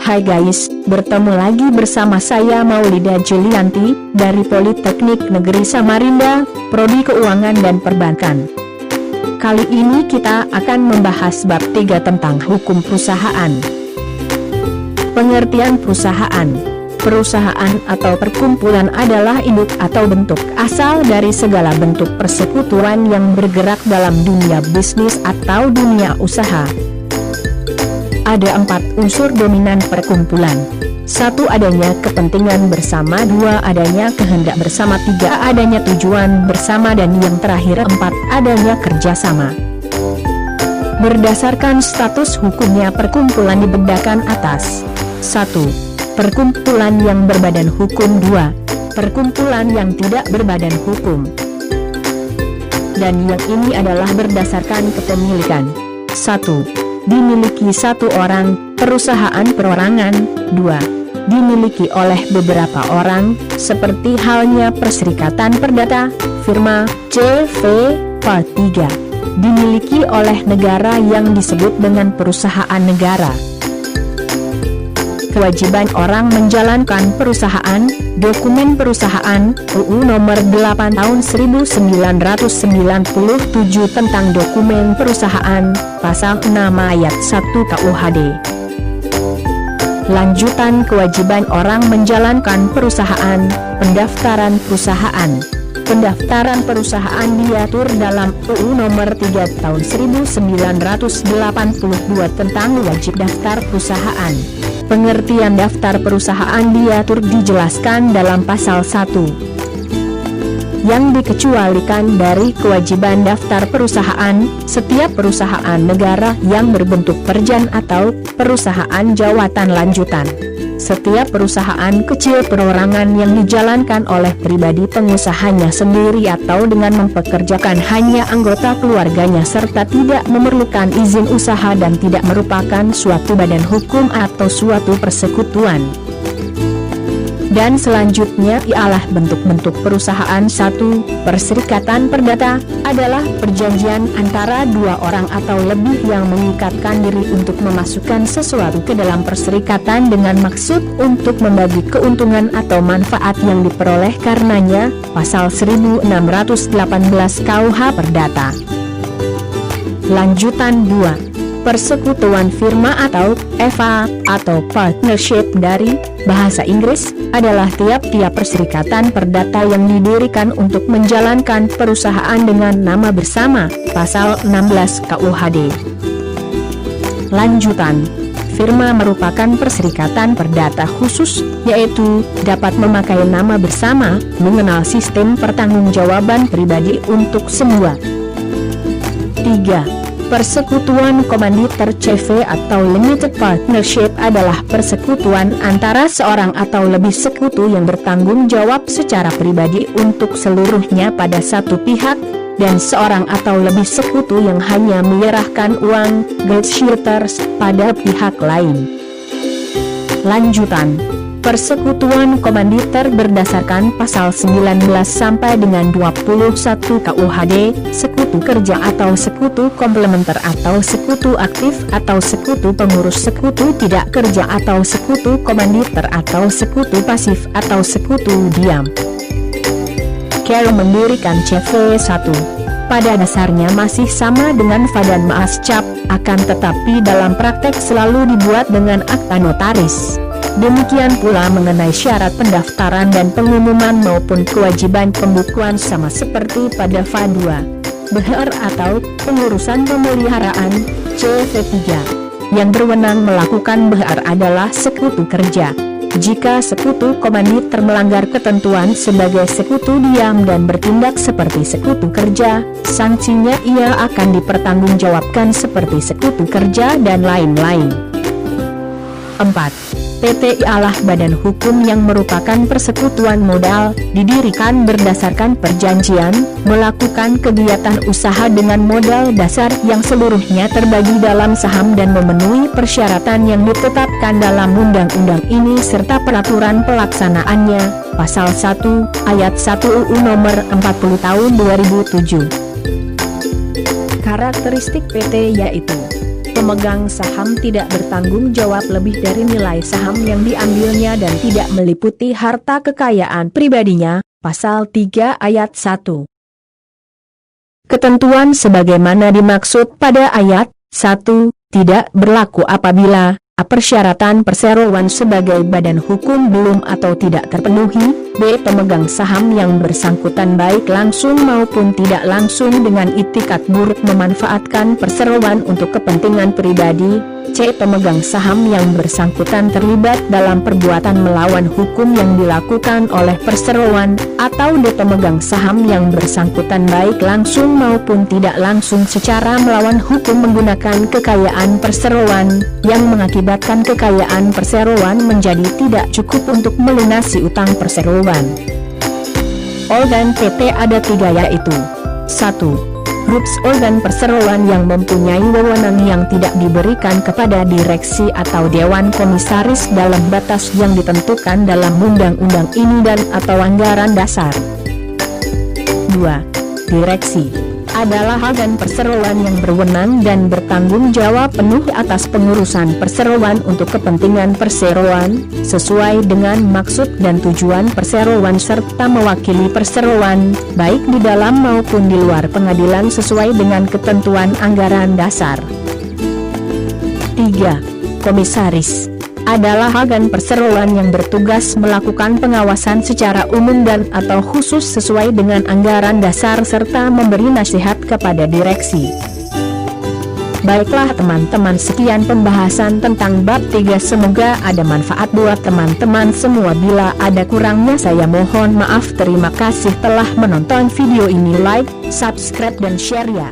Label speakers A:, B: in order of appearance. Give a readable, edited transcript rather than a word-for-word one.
A: Hai guys, bertemu lagi bersama saya Maulida Julianti, dari Politeknik Negeri Samarinda, Prodi Keuangan dan Perbankan. Kali ini kita akan membahas bab 3 tentang hukum perusahaan. Pengertian perusahaan. Perusahaan atau perkumpulan adalah induk atau bentuk asal dari segala bentuk persekutuan yang bergerak dalam dunia bisnis atau dunia usaha. Ada 4 unsur dominan perkumpulan. 1. Adanya kepentingan bersama. 2. Adanya kehendak bersama. 3. Adanya tujuan bersama. Dan yang terakhir 4. Adanya kerjasama. Berdasarkan status hukumnya perkumpulan dibedakan atas. 1. Perkumpulan yang berbadan hukum. 2. Perkumpulan yang tidak berbadan hukum. Dan yang ini adalah berdasarkan kepemilikan. 1. Dimiliki satu orang, perusahaan perorangan. 2. Dimiliki oleh beberapa orang, seperti halnya perserikatan perdata, firma, CV. 3. Dimiliki oleh negara yang disebut dengan perusahaan negara. Kewajiban orang menjalankan perusahaan. Dokumen perusahaan, UU Nomor 8 Tahun 1997 tentang dokumen perusahaan, Pasal 6 Ayat 1 KUHD. Lanjutan kewajiban orang menjalankan perusahaan. Pendaftaran perusahaan. Pendaftaran perusahaan diatur dalam UU Nomor 3 Tahun 1982 tentang wajib daftar perusahaan. Pengertian daftar perusahaan dijelaskan dalam pasal 1. Yang dikecualikan dari kewajiban daftar perusahaan, setiap perusahaan negara yang berbentuk perjan atau perusahaan jawatan lanjutan. Setiap perusahaan kecil perorangan yang dijalankan oleh pribadi pengusahanya sendiri atau dengan mempekerjakan hanya anggota keluarganya serta tidak memerlukan izin usaha dan tidak merupakan suatu badan hukum atau suatu persekutuan. Dan selanjutnya ialah bentuk-bentuk perusahaan. 1. Perserikatan perdata adalah perjanjian antara dua orang atau lebih yang mengikatkan diri untuk memasukkan sesuatu ke dalam perserikatan dengan maksud untuk membagi keuntungan atau manfaat yang diperoleh karenanya, pasal 1618 KUH Perdata. Lanjutan 2. Persekutuan firma atau FA atau partnership dari bahasa Inggris adalah tiap-tiap perserikatan perdata yang didirikan untuk menjalankan perusahaan dengan nama bersama, pasal 16 KUHD. Lanjutan. Firma merupakan perserikatan perdata khusus, yaitu dapat memakai nama bersama, mengenal sistem pertanggungjawaban pribadi untuk semua. 3. Persekutuan komanditer CV atau limited partnership adalah persekutuan antara seorang atau lebih sekutu yang bertanggung jawab secara pribadi untuk seluruhnya pada satu pihak, dan seorang atau lebih sekutu yang hanya menyerahkan uang (shares) pada pihak lain. Lanjutan. Persekutuan komanditer berdasarkan pasal 19 sampai dengan 21 KUHD, sekutu kerja atau sekutu komplementer atau sekutu aktif atau sekutu pengurus, sekutu tidak kerja atau sekutu komanditer atau sekutu pasif atau sekutu diam. Care mendirikan CV1 pada dasarnya masih sama dengan FA dan MASCAP, akan tetapi dalam praktek selalu dibuat dengan akta notaris. Demikian pula mengenai syarat pendaftaran dan pengumuman maupun kewajiban pembukuan sama seperti pada FA2. BHR atau pengurusan pemeliharaan, CV3. Yang berwenang melakukan BHR adalah sekutu kerja. Jika sekutu komanditer melanggar ketentuan sebagai sekutu diam dan bertindak seperti sekutu kerja, sanksinya ia akan dipertanggungjawabkan seperti sekutu kerja dan lain-lain. 4. PT ialah badan hukum yang merupakan persekutuan modal, didirikan berdasarkan perjanjian, melakukan kegiatan usaha dengan modal dasar yang seluruhnya terbagi dalam saham dan memenuhi persyaratan yang ditetapkan dalam undang-undang ini serta peraturan pelaksanaannya, pasal 1, ayat 1 UU Nomor 40 Tahun 2007. Karakteristik PT yaitu pemegang saham tidak bertanggung jawab lebih dari nilai saham yang diambilnya dan tidak meliputi harta kekayaan pribadinya, Pasal 3 Ayat 1. Ketentuan sebagaimana dimaksud pada ayat 1 tidak berlaku apabila persyaratan perseroan sebagai badan hukum belum atau tidak terpenuhi. B. Pemegang saham yang bersangkutan baik langsung maupun tidak langsung dengan itikat buruk memanfaatkan perseroan untuk kepentingan pribadi. C. Pemegang saham yang bersangkutan terlibat dalam perbuatan melawan hukum yang dilakukan oleh perseroan. Atau D. Pemegang saham yang bersangkutan baik langsung maupun tidak langsung secara melawan hukum menggunakan kekayaan perseroan yang mengakibatkan kekayaan perseroan menjadi tidak cukup untuk melunasi utang perseroan. Organ PT ada 3 yaitu 1. Grup organ perseroan yang mempunyai wewenang yang tidak diberikan kepada direksi atau dewan komisaris dalam batas yang ditentukan dalam undang-undang ini dan atau anggaran dasar. 2. Direksi adalah organ perseroan yang berwenang dan bertanggung jawab penuh atas pengurusan perseroan untuk kepentingan perseroan, sesuai dengan maksud dan tujuan perseroan serta mewakili perseroan, baik di dalam maupun di luar pengadilan sesuai dengan ketentuan anggaran dasar. 3. Komisaris adalah organ perseroan yang bertugas melakukan pengawasan secara umum dan atau khusus sesuai dengan anggaran dasar serta memberi nasihat kepada direksi. Baiklah teman-teman, sekian pembahasan tentang bab 3, semoga ada manfaat buat teman-teman semua. Bila ada kurangnya saya mohon maaf. Terima kasih telah menonton video ini, like, subscribe dan share ya.